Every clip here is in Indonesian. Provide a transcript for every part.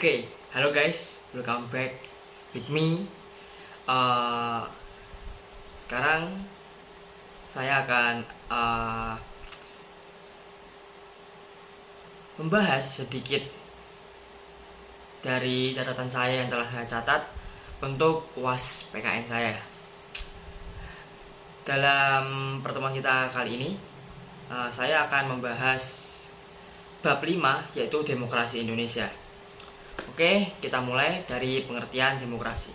Oke, halo guys, welcome back with me. Uh, Sekarang saya akan membahas sedikit dari catatan saya yang telah saya catat untuk UAS PKN saya. Dalam pertemuan kita kali ini, saya akan membahas bab 5, yaitu demokrasi Indonesia. Oke, kita mulai dari pengertian demokrasi.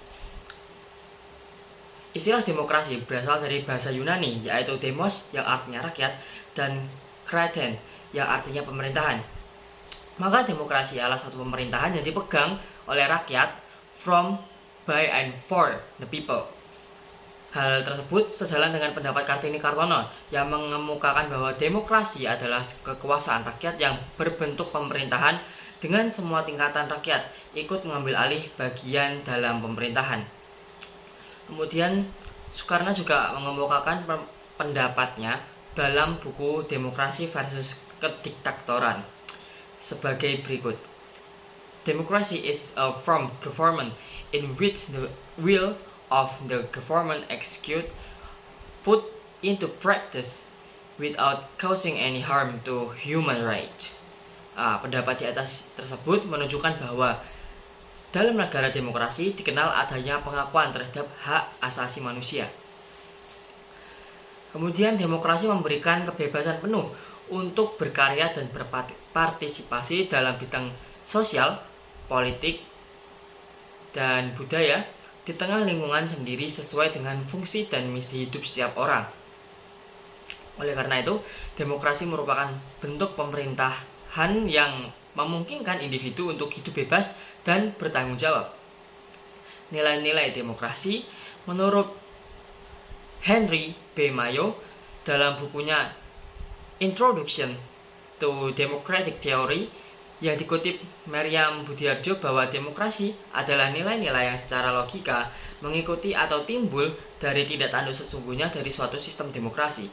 Istilah demokrasi berasal dari bahasa Yunani, yaitu demos yang artinya rakyat dan kraten yang artinya pemerintahan. Maka demokrasi adalah satu pemerintahan yang dipegang oleh rakyat from, by, and for the people. Hal tersebut sejalan dengan pendapat Kartini Kartono yang mengemukakan bahwa demokrasi adalah kekuasaan rakyat yang berbentuk pemerintahan dengan semua tingkatan rakyat ikut mengambil alih bagian dalam pemerintahan. Kemudian Soekarno juga mengemukakan pendapatnya dalam buku Demokrasi versus Kediktatoran sebagai berikut. Democracy is a form of government in which the will of the government execute put into practice without causing any harm to human right. Pendapat di atas tersebut menunjukkan bahwa dalam negara demokrasi dikenal adanya pengakuan terhadap hak asasi manusia. Kemudian demokrasi memberikan kebebasan penuh untuk berkarya dan berpartisipasi dalam bidang sosial, politik, dan budaya di tengah lingkungan sendiri sesuai dengan fungsi dan misi hidup setiap orang. Oleh karena itu, demokrasi merupakan bentuk pemerintahan yang memungkinkan individu untuk hidup bebas dan bertanggung jawab. Nilai-nilai demokrasi menurut Henry B. Mayo dalam bukunya Introduction to Democratic Theory yang dikutip Meriam Budiarjo bahwa demokrasi adalah nilai-nilai yang secara logika mengikuti atau timbul dari tindak tanduk sesungguhnya dari suatu sistem demokrasi.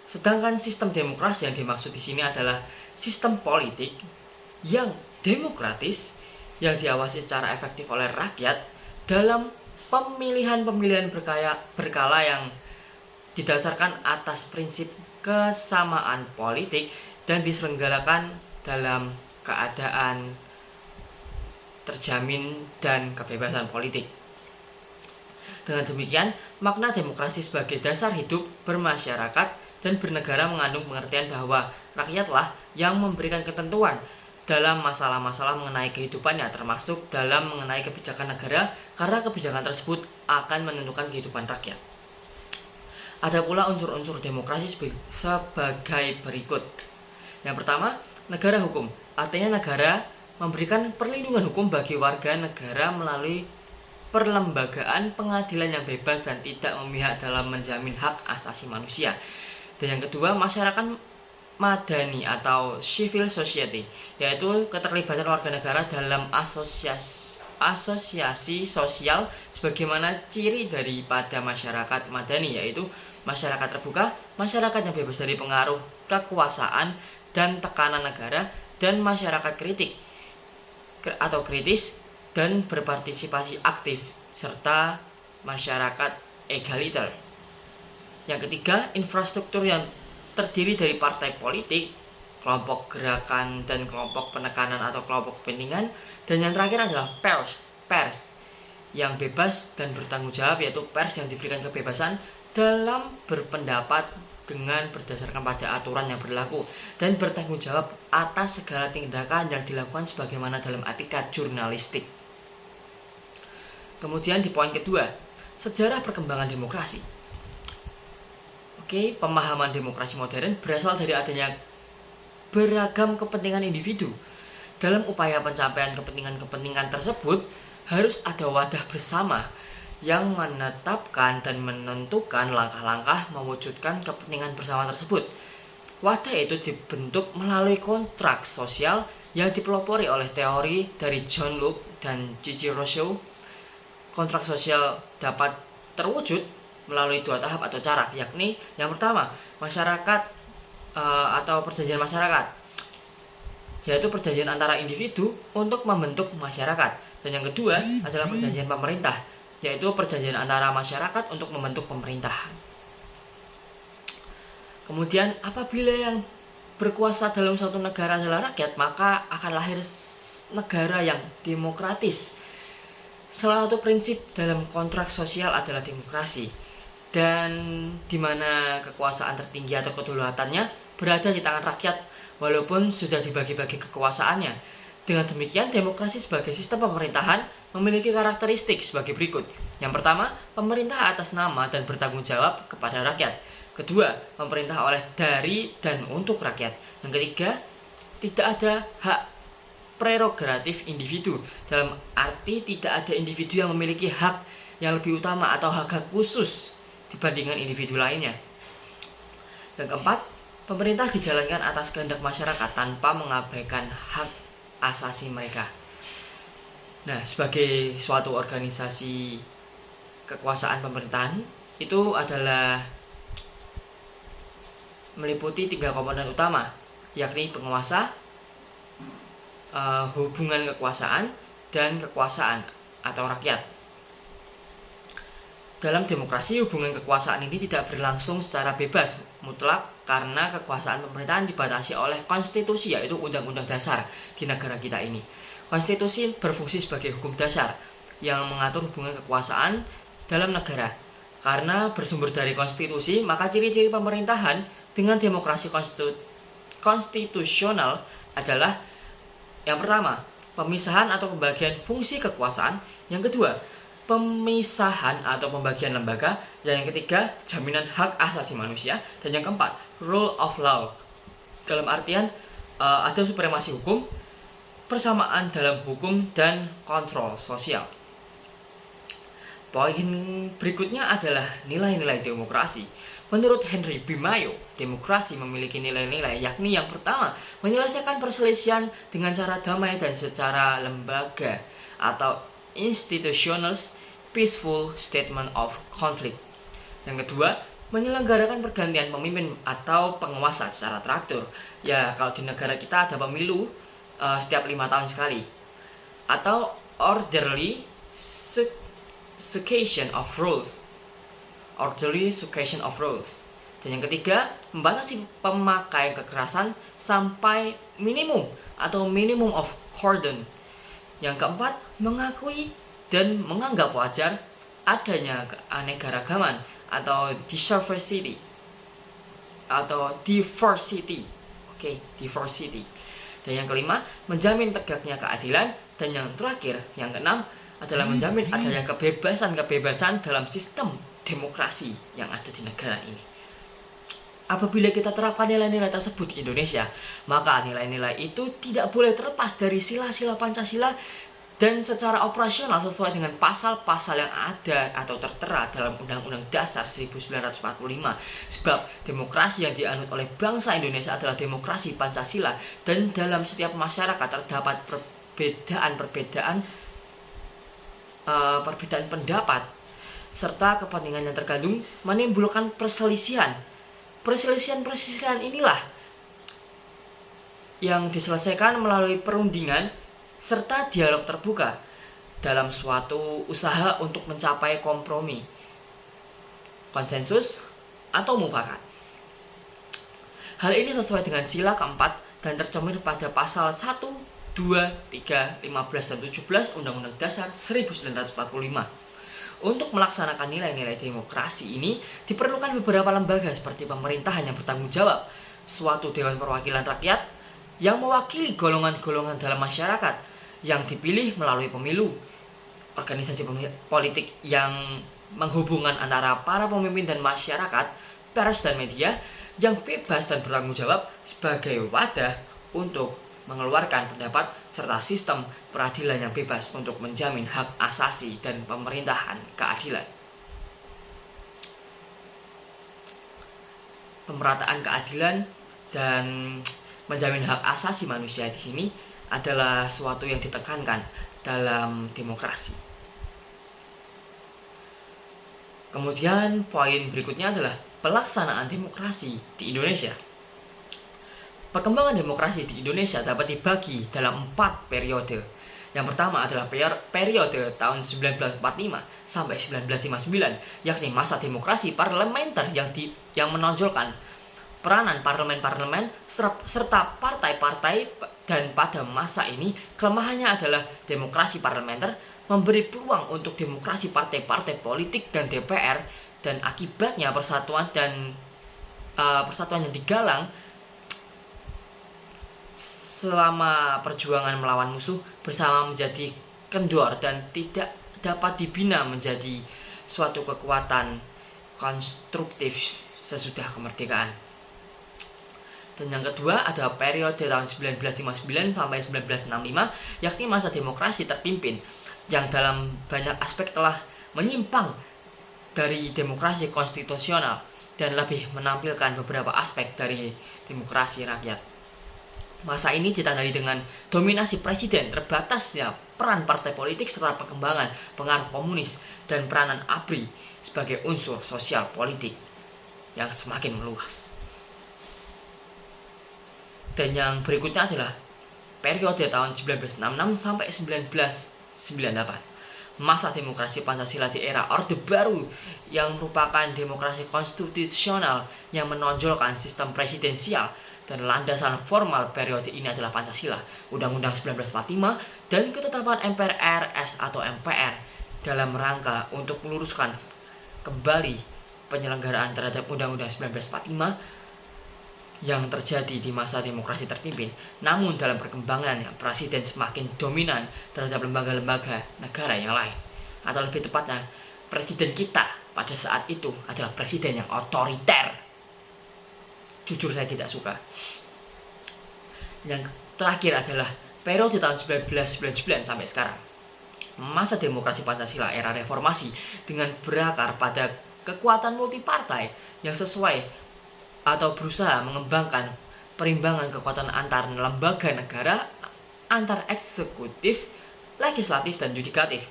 Sedangkan sistem demokrasi yang dimaksud di sini adalah sistem politik yang demokratis yang diawasi secara efektif oleh rakyat dalam pemilihan-pemilihan berkala yang didasarkan atas prinsip kesamaan politik dan diselenggarakan dalam keadaan terjamin dan kebebasan politik. Dengan demikian, makna demokrasi sebagai dasar hidup bermasyarakat dan bernegara mengandung pengertian bahwa rakyatlah yang memberikan ketentuan dalam masalah-masalah mengenai kehidupannya, termasuk dalam mengenai kebijakan negara, karena kebijakan tersebut akan menentukan kehidupan rakyat. Ada pula unsur-unsur demokrasi sebagai berikut. Yang pertama, negara hukum. Artinya negara memberikan perlindungan hukum bagi warga negara melalui perlembagaan pengadilan yang bebas dan tidak memihak dalam menjamin hak asasi manusia. Dan yang kedua, masyarakat madani atau civil society, yaitu keterlibatan warga negara dalam asosiasi sosial sebagaimana ciri daripada masyarakat madani, yaitu masyarakat terbuka, masyarakat yang bebas dari pengaruh kekuasaan dan tekanan negara, dan masyarakat kritis dan berpartisipasi aktif, serta masyarakat egaliter. Yang ketiga, infrastruktur yang terdiri dari partai politik, kelompok gerakan dan kelompok penekanan atau kelompok kepentingan. Dan yang terakhir adalah pers yang bebas dan bertanggung jawab, yaitu pers yang diberikan kebebasan dalam berpendapat dengan berdasarkan pada aturan yang berlaku dan bertanggung jawab atas segala tindakan yang dilakukan sebagaimana dalam etika jurnalistik. Kemudian di poin kedua, sejarah perkembangan demokrasi. Pemahaman demokrasi modern berasal dari adanya beragam kepentingan individu. Dalam upaya pencapaian kepentingan-kepentingan tersebut, harus ada wadah bersama yang menetapkan dan menentukan langkah-langkah mewujudkan kepentingan bersama tersebut. Wadah itu dibentuk melalui kontrak sosial yang dipelopori oleh teori dari John Locke dan G.G. Rousseau. Kontrak sosial dapat terwujud melalui dua tahap atau cara, yakni yang pertama, masyarakat atau perjanjian masyarakat. yaitu perjanjian antara individu untuk membentuk masyarakat. Dan yang kedua adalah perjanjian pemerintah, yaitu perjanjian antara masyarakat untuk membentuk pemerintahan. Kemudian apabila yang berkuasa dalam suatu negara adalah rakyat, maka akan lahir negara yang demokratis. Salah satu prinsip dalam kontrak sosial adalah demokrasi, dan di mana kekuasaan tertinggi atau kedaulatannya berada di tangan rakyat walaupun sudah dibagi-bagi kekuasaannya. Dengan demikian, demokrasi sebagai sistem pemerintahan memiliki karakteristik sebagai berikut. Yang pertama, pemerintah atas nama dan bertanggung jawab kepada rakyat. Kedua, pemerintah oleh, dari, dan untuk rakyat. Yang ketiga, tidak ada hak prerogatif individu. Dalam arti tidak ada individu yang memiliki hak yang lebih utama atau hak-hak khusus dibandingkan individu lainnya. Yang keempat, pemerintah dijalankan atas kehendak masyarakat tanpa mengabaikan hak asasi mereka. Nah, sebagai suatu organisasi kekuasaan pemerintahan, itu adalah meliputi 3 komponen utama, yakni penguasa, hubungan kekuasaan, dan kekuasaan atau rakyat. Dalam demokrasi, hubungan kekuasaan ini tidak berlangsung secara bebas mutlak karena kekuasaan pemerintahan dibatasi oleh konstitusi, yaitu undang-undang dasar di negara kita ini. Konstitusi berfungsi sebagai hukum dasar yang mengatur hubungan kekuasaan dalam negara. Karena bersumber dari konstitusi, maka ciri-ciri pemerintahan dengan demokrasi konstitusional adalah: yang pertama, pemisahan atau pembagian fungsi kekuasaan. Yang kedua, pemisahan atau pembagian lembaga. Dan yang ketiga, jaminan hak asasi manusia. Dan yang keempat, rule of law. Dalam artian ada supremasi hukum, persamaan dalam hukum, dan kontrol sosial. Poin berikutnya adalah nilai-nilai demokrasi. Menurut Henry B. Mayo, demokrasi memiliki nilai-nilai, yakni yang pertama, menyelesaikan perselisihan dengan cara damai dan secara lembaga atau institutional peaceful statement of conflict. Yang kedua, menyelenggarakan pergantian pemimpin atau penguasa secara teratur. Ya, kalau di negara kita ada pemilu setiap 5 tahun sekali. Atau orderly succession of rules. Orderly succession of rules. Dan yang ketiga, membatasi pemakaian kekerasan sampai minimum atau minimum of cordon. Yang keempat, mengakui dan menganggap wajar adanya keanekaragaman atau diversity. Oke, diversity. Dan yang kelima, menjamin tegaknya keadilan. Dan yang terakhir, yang keenam, adalah menjamin adanya kebebasan dalam sistem demokrasi yang ada di negara ini. Apabila kita terapkan nilai-nilai tersebut di Indonesia, maka nilai-nilai itu tidak boleh terlepas dari sila-sila Pancasila dan secara operasional sesuai dengan pasal-pasal yang ada atau tertera dalam Undang-Undang Dasar 1945. Sebab demokrasi yang dianut oleh bangsa Indonesia adalah demokrasi Pancasila, dan dalam setiap masyarakat terdapat perbedaan pendapat serta kepentingan yang terkandung menimbulkan perselisihan. Perselisihan inilah yang diselesaikan melalui perundingan serta dialog terbuka dalam suatu usaha untuk mencapai kompromi, konsensus, atau mufakat. Hal ini sesuai dengan sila keempat dan tercermin pada pasal 1, 2, 3, 15, dan 17 Undang-Undang Dasar 1945. Untuk melaksanakan nilai-nilai demokrasi ini diperlukan beberapa lembaga seperti pemerintahan yang bertanggung jawab, suatu Dewan Perwakilan Rakyat yang mewakili golongan-golongan dalam masyarakat yang dipilih melalui pemilu, organisasi politik yang menghubungkan antara para pemimpin dan masyarakat, pers dan media yang bebas dan bertanggung jawab sebagai wadah untuk mengeluarkan pendapat, serta sistem peradilan yang bebas untuk menjamin hak asasi dan pemerintahan keadilan. Pemerataan keadilan dan menjamin hak asasi manusia di sini adalah suatu yang ditekankan dalam demokrasi. Kemudian poin berikutnya adalah pelaksanaan demokrasi di Indonesia. Perkembangan demokrasi di Indonesia dapat dibagi dalam 4 periode. Yang pertama adalah periode tahun 1945 sampai 1959, yakni masa demokrasi parlementer yang menonjolkan peranan parlemen-parlemen serta partai-partai, dan pada masa ini kelemahannya adalah demokrasi parlementer memberi peluang untuk demokrasi partai-partai politik dan DPR, dan akibatnya persatuan yang digalang selama perjuangan melawan musuh bersama menjadi kendor dan tidak dapat dibina menjadi suatu kekuatan konstruktif sesudah kemerdekaan. Dan yang kedua ada periode tahun 1959 sampai 1965, yakni masa demokrasi terpimpin yang dalam banyak aspek telah menyimpang dari demokrasi konstitusional dan lebih menampilkan beberapa aspek dari demokrasi rakyat. Masa ini ditandai dengan dominasi presiden, terbatasnya peran partai politik serta perkembangan pengaruh komunis dan peranan ABRI sebagai unsur sosial politik yang semakin meluas. Dan yang berikutnya adalah periode tahun 1966 sampai 1998. Masa demokrasi Pancasila di era Orde Baru yang merupakan demokrasi konstitusional yang menonjolkan sistem presidensial, dan landasan formal periode ini adalah Pancasila, Undang-Undang 1945, dan ketetapan MPRS atau MPR dalam rangka untuk meluruskan kembali penyelenggaraan terhadap Undang-Undang 1945 yang terjadi di masa demokrasi terpimpin. Namun dalam perkembangannya, presiden semakin dominan terhadap lembaga-lembaga negara yang lain. Atau lebih tepatnya, presiden kita pada saat itu adalah presiden yang otoriter. Jujur saya tidak suka. Yang terakhir adalah periode tahun 1999 sampai sekarang. Masa demokrasi Pancasila era reformasi dengan berakar pada kekuatan multipartai yang sesuai atau berusaha mengembangkan perimbangan kekuatan antar lembaga negara, antar eksekutif, legislatif, dan yudikatif.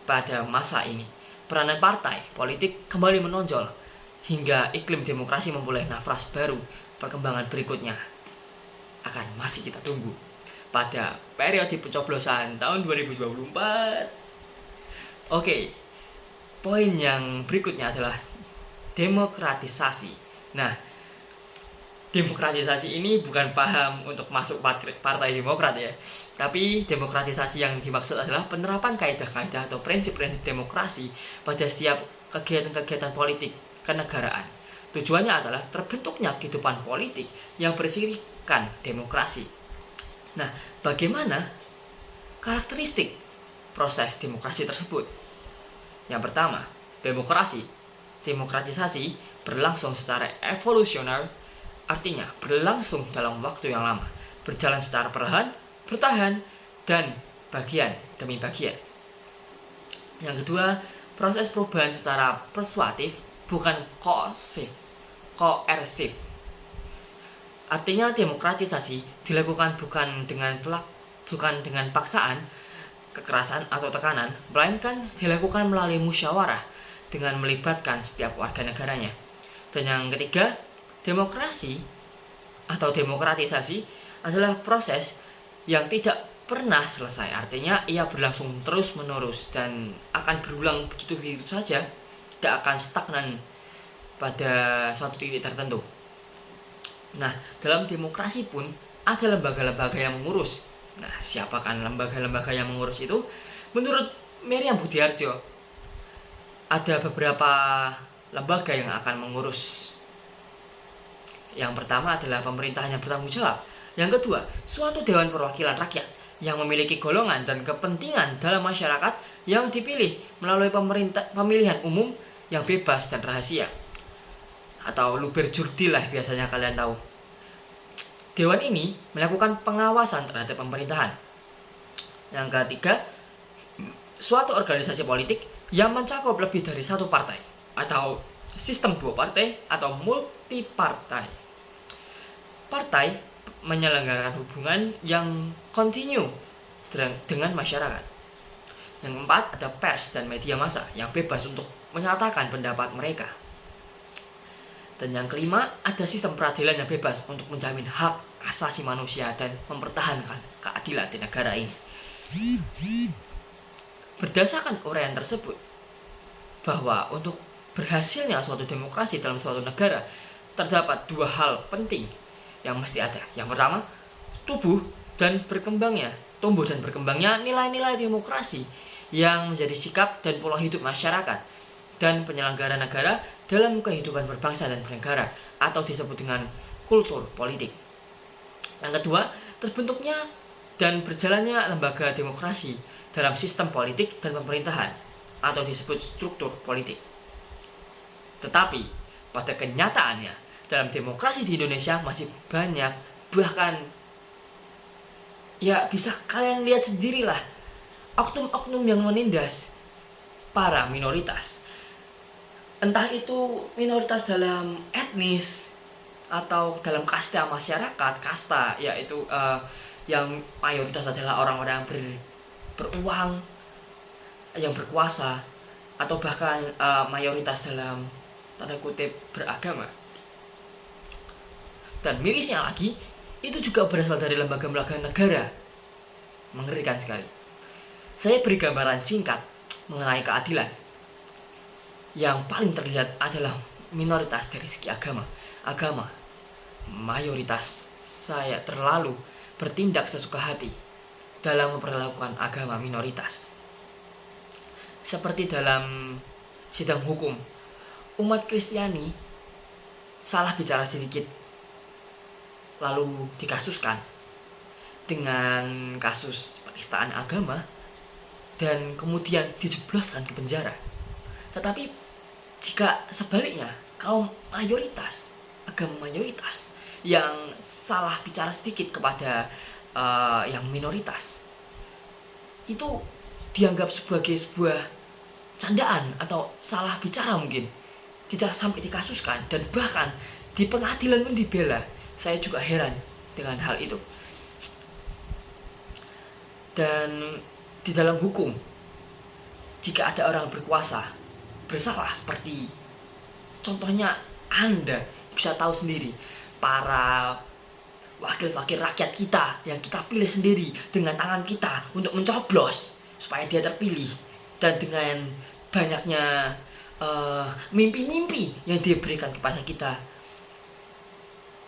Pada masa ini, peranan partai politik kembali menonjol hingga iklim demokrasi memulai nafas baru. Perkembangan berikutnya akan masih kita tunggu pada periode pencoblosan tahun 2024. Oke, poin yang berikutnya adalah demokratisasi. Nah, demokratisasi ini bukan paham untuk masuk partai Demokrat ya, tapi demokratisasi yang dimaksud adalah penerapan kaidah-kaidah atau prinsip-prinsip demokrasi pada setiap kegiatan-kegiatan politik kenegaraan. Tujuannya adalah terbentuknya kehidupan politik yang bersirikan demokrasi. Nah, bagaimana karakteristik proses demokrasi tersebut? Yang pertama, demokratisasi berlangsung secara evolusioner, artinya berlangsung dalam waktu yang lama, berjalan secara perlahan, bertahan, dan bagian demi bagian. Yang kedua, proses perubahan secara persuasif, bukan koersif. Artinya demokratisasi dilakukan bukan dengan paksaan, kekerasan atau tekanan, melainkan dilakukan melalui musyawarah dengan melibatkan setiap warga negaranya. Dan yang ketiga, demokrasi atau demokratisasi adalah proses yang tidak pernah selesai. Artinya ia berlangsung terus-menerus dan akan berulang begitu saja, tidak akan stagnan pada suatu titik tertentu. Nah, dalam demokrasi pun ada lembaga-lembaga yang mengurus. Nah, siapakah lembaga-lembaga yang mengurus itu? Menurut Miriam Budiarjo, ada beberapa lembaga yang akan mengurus. Yang pertama adalah pemerintahan yang bertanggung jawab. Yang kedua, suatu dewan perwakilan rakyat yang memiliki golongan dan kepentingan dalam masyarakat yang dipilih melalui pemilihan umum yang bebas dan rahasia, atau luber jurdil lah biasanya kalian tahu. Dewan ini melakukan pengawasan terhadap pemerintahan. Yang ketiga, suatu organisasi politik yang mencakup lebih dari satu partai, atau sistem dua partai atau multipartai. Partai menyelenggarakan hubungan yang kontinu dengan masyarakat. Yang keempat, ada pers dan media massa yang bebas untuk menyatakan pendapat mereka. Dan yang kelima, ada sistem peradilan yang bebas untuk menjamin hak asasi manusia dan mempertahankan keadilan di negara ini. Berdasarkan uraian tersebut, bahwa untuk berhasilnya suatu demokrasi dalam suatu negara terdapat dua hal penting yang mesti ada. Yang pertama, tumbuh dan berkembangnya nilai-nilai demokrasi yang menjadi sikap dan pola hidup masyarakat dan penyelenggara negara dalam kehidupan berbangsa dan bernegara, atau disebut dengan kultur politik. Yang kedua, terbentuknya dan berjalannya lembaga demokrasi dalam sistem politik dan pemerintahan, atau disebut struktur politik. Tetapi pada kenyataannya, dalam demokrasi di Indonesia masih banyak, bahkan ya bisa kalian lihat sendirilah, oknum-oknum yang menindas para minoritas. Entah itu minoritas dalam etnis atau dalam kasta masyarakat, kasta yaitu yang mayoritas adalah orang-orang beruang, yang berkuasa, atau bahkan mayoritas dalam tanda kutip beragama. Dan mirisnya lagi, itu juga berasal dari lembaga-lembaga negara. Mengerikan sekali. Saya beri gambaran singkat mengenai keadilan. Yang paling terlihat adalah minoritas dari segi agama. Mayoritas saya terlalu bertindak sesuka hati dalam memperlakukan agama minoritas. Seperti dalam sidang hukum, umat Kristiani salah bicara sedikit lalu dikasuskan dengan kasus penistaan agama dan kemudian dijebloskan ke penjara. Tetapi jika sebaliknya, kaum mayoritas, agama mayoritas yang salah bicara sedikit kepada yang minoritas, itu dianggap sebagai sebuah candaan atau salah bicara mungkin, tidak sampai dikasuskan dan bahkan di pengadilan pun dibela. Saya juga heran dengan hal itu. Dan di dalam hukum, jika ada orang berkuasa bersalah, seperti contohnya Anda bisa tahu sendiri, para wakil-wakil rakyat kita yang kita pilih sendiri dengan tangan kita untuk mencoblos supaya dia terpilih, dan dengan banyaknya mimpi-mimpi yang diberikan kepada kita,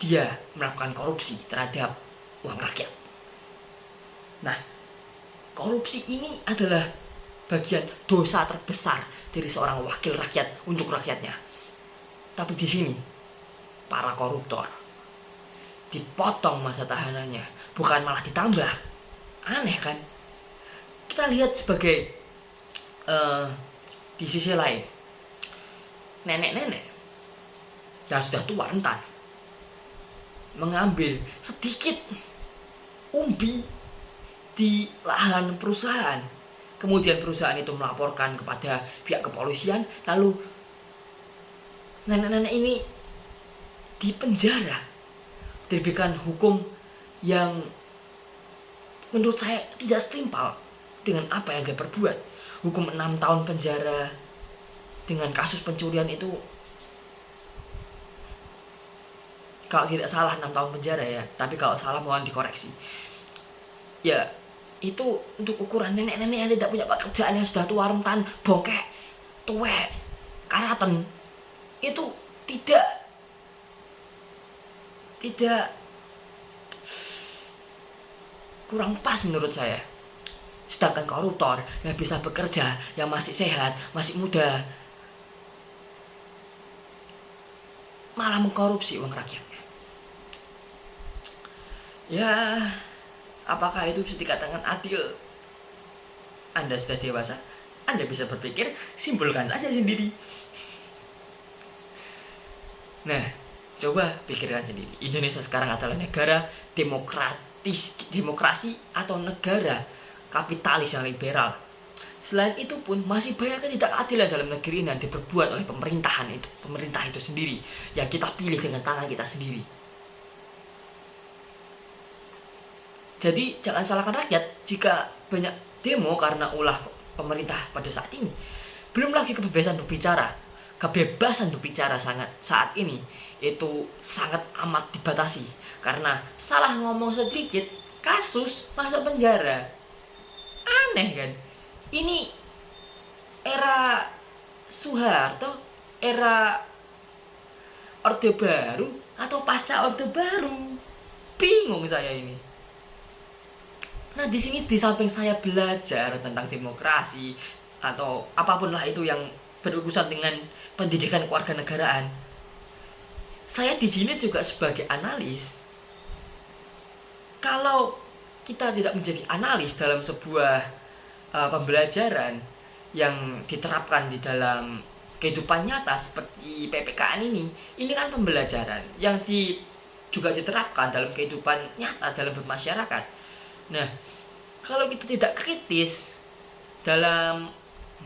dia melakukan korupsi terhadap uang rakyat. Nah, korupsi ini adalah bagian dosa terbesar dari seorang wakil rakyat untuk rakyatnya. Tapi di sini, para koruptor dipotong masa tahanannya, bukan malah ditambah. Aneh kan? Kita lihat sebagai di sisi lain, nenek-nenek yang sudah tua rentan mengambil sedikit umbi di lahan perusahaan. Kemudian perusahaan itu melaporkan kepada pihak kepolisian, lalu nenek-nenek ini dipenjara, diberikan hukum yang menurut saya tidak setimpal dengan apa yang dia perbuat. Hukum 6 tahun penjara dengan kasus pencurian itu, kalau tidak salah 6 tahun penjara ya, tapi kalau salah mohon dikoreksi. Ya, itu untuk ukuran nenek-nenek yang tidak punya pekerjaan, yang sudah tua rentan, bongkek, tuwek, karaten. Itu tidak kurang pas menurut saya. Sedangkan koruptor yang bisa bekerja, yang masih sehat, masih muda, malah mengkorupsi uang rakyatnya. Ya, apakah itu bisa dikatakan adil? Anda sudah dewasa, Anda bisa berpikir, simpulkan saja sendiri. Nah, coba pikirkan sendiri. Indonesia sekarang adalah negara demokrasi atau negara kapitalis yang liberal. Selain itu pun masih banyak ketidakadilan dalam negeri ini yang diperbuat oleh pemerintah itu sendiri, yang kita pilih dengan tangan kita sendiri. Jadi jangan salahkan rakyat jika banyak demo karena ulah pemerintah pada saat ini. Belum lagi kebebasan berbicara, kebebasan berbicara saat ini itu sangat amat dibatasi, karena salah ngomong sedikit kasus masuk penjara. Aneh kan? Ini era Soeharto, era Orde Baru atau pasca Orde Baru? Bingung saya ini. Nah, di sini di samping saya belajar tentang demokrasi atau apapun lah itu yang berurusan dengan pendidikan kewarganegaraan, saya di sini juga sebagai analis. Kalau kita tidak menjadi analis dalam sebuah pembelajaran yang diterapkan di dalam kehidupan nyata seperti PPKN ini kan pembelajaran yang juga diterapkan dalam kehidupan nyata dalam bermasyarakat. Nah, kalau kita tidak kritis dalam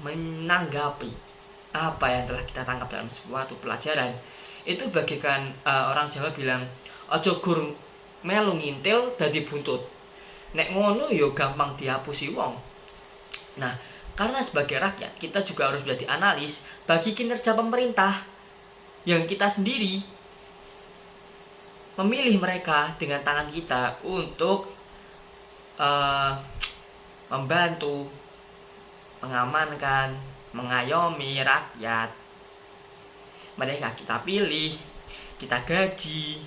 menanggapi apa yang telah kita tangkap dalam suatu pelajaran, itu bagikan orang Jawa bilang, ojo gur melu ngintil dadi buntut. Nek ngono yo gampang dihapusi wong. Nah, karena sebagai rakyat kita juga harus menjadi analis bagi kinerja pemerintah yang kita sendiri memilih mereka dengan tangan kita untuk membantu, mengamankan, mengayomi rakyat. Mereka kita pilih, kita gaji,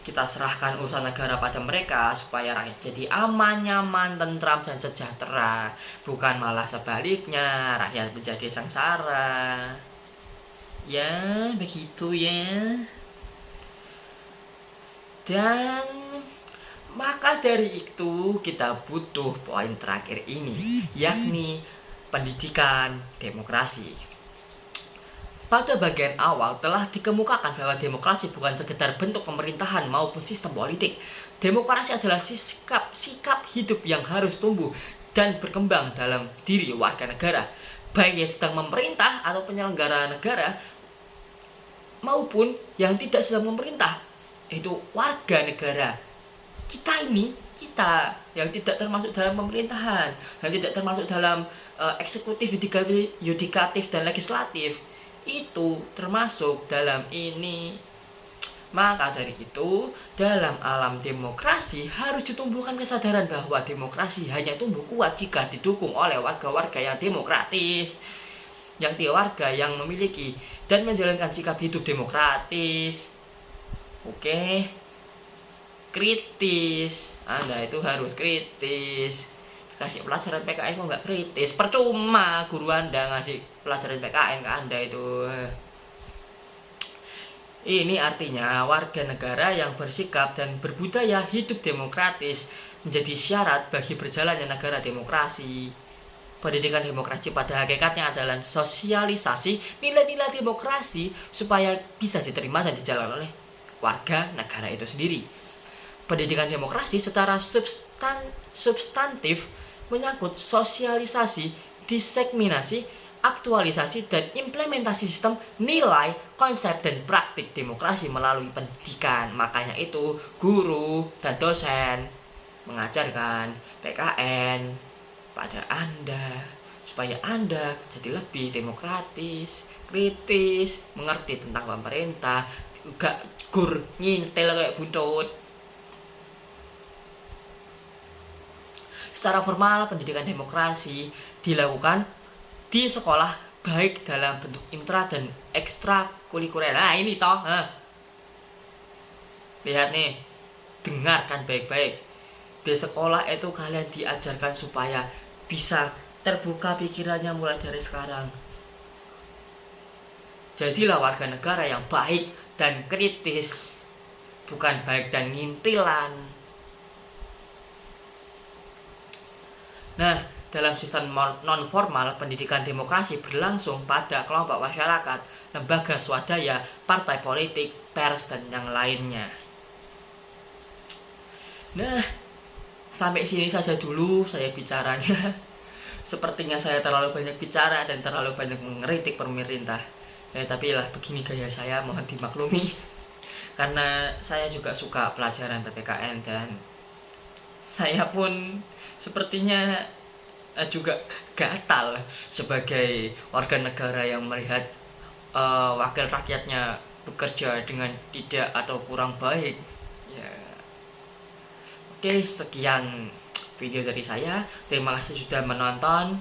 kita serahkan urusan negara pada mereka supaya rakyat jadi aman, nyaman, tentram, dan sejahtera. Bukan malah sebaliknya, rakyat menjadi sengsara. Ya, begitu ya. Dan maka dari itu kita butuh poin terakhir ini, yakni pendidikan demokrasi. Pada bagian awal telah dikemukakan bahwa demokrasi bukan sekedar bentuk pemerintahan maupun sistem politik. Demokrasi adalah sikap hidup yang harus tumbuh dan berkembang dalam diri warga negara, baik yang sedang memerintah atau penyelenggara negara maupun yang tidak sedang memerintah, itu warga negara. Kita yang tidak termasuk dalam pemerintahan, yang tidak termasuk dalam eksekutif, yudikatif, dan legislatif, itu termasuk dalam ini. Maka dari itu, dalam alam demokrasi harus ditumbuhkan kesadaran bahwa demokrasi hanya tumbuh kuat jika didukung oleh warga-warga yang demokratis, yakni warga yang memiliki dan menjalankan sikap hidup demokratis. Oke, kritis. Anda itu harus kritis. Kasih pelajaran PKN kok nggak kritis, percuma guru Anda ngasih pelajaran PKN ke Anda itu. Ini artinya warga negara yang bersikap dan berbudaya hidup demokratis menjadi syarat bagi berjalannya negara demokrasi. Pendidikan demokrasi pada hakikatnya adalah sosialisasi nilai-nilai demokrasi supaya bisa diterima dan dijalankan oleh warga negara itu sendiri. Pendidikan demokrasi secara substantif menyangkut sosialisasi, diseminasi, aktualisasi, dan implementasi sistem nilai, konsep, dan praktik demokrasi melalui pendidikan. Makanya itu guru dan dosen mengajarkan PKN pada Anda supaya Anda jadi lebih demokratis, kritis, mengerti tentang pemerintah, gak gur ngintel kayak buntut. Secara formal, pendidikan demokrasi dilakukan di sekolah baik dalam bentuk intra dan ekstrakurikuler. Nah ini toh, lihat nih, dengarkan baik-baik. Di sekolah itu kalian diajarkan supaya bisa terbuka pikirannya mulai dari sekarang. Jadilah warga negara yang baik dan kritis, bukan baik dan ngintilan. Nah, dalam sistem non-formal, pendidikan demokrasi berlangsung pada kelompok masyarakat, lembaga swadaya, partai politik, pers, dan yang lainnya. Nah, sampai sini saja dulu saya bicaranya. Sepertinya saya terlalu banyak bicara dan terlalu banyak mengkritik pemerintah. Tapi lah begini gaya saya, mohon dimaklumi. Karena saya juga suka pelajaran PPKN dan saya pun sepertinya juga gatal sebagai warga negara yang melihat wakil rakyatnya bekerja dengan tidak atau kurang baik. Ya, oke, sekian video dari saya. Terima kasih sudah menonton.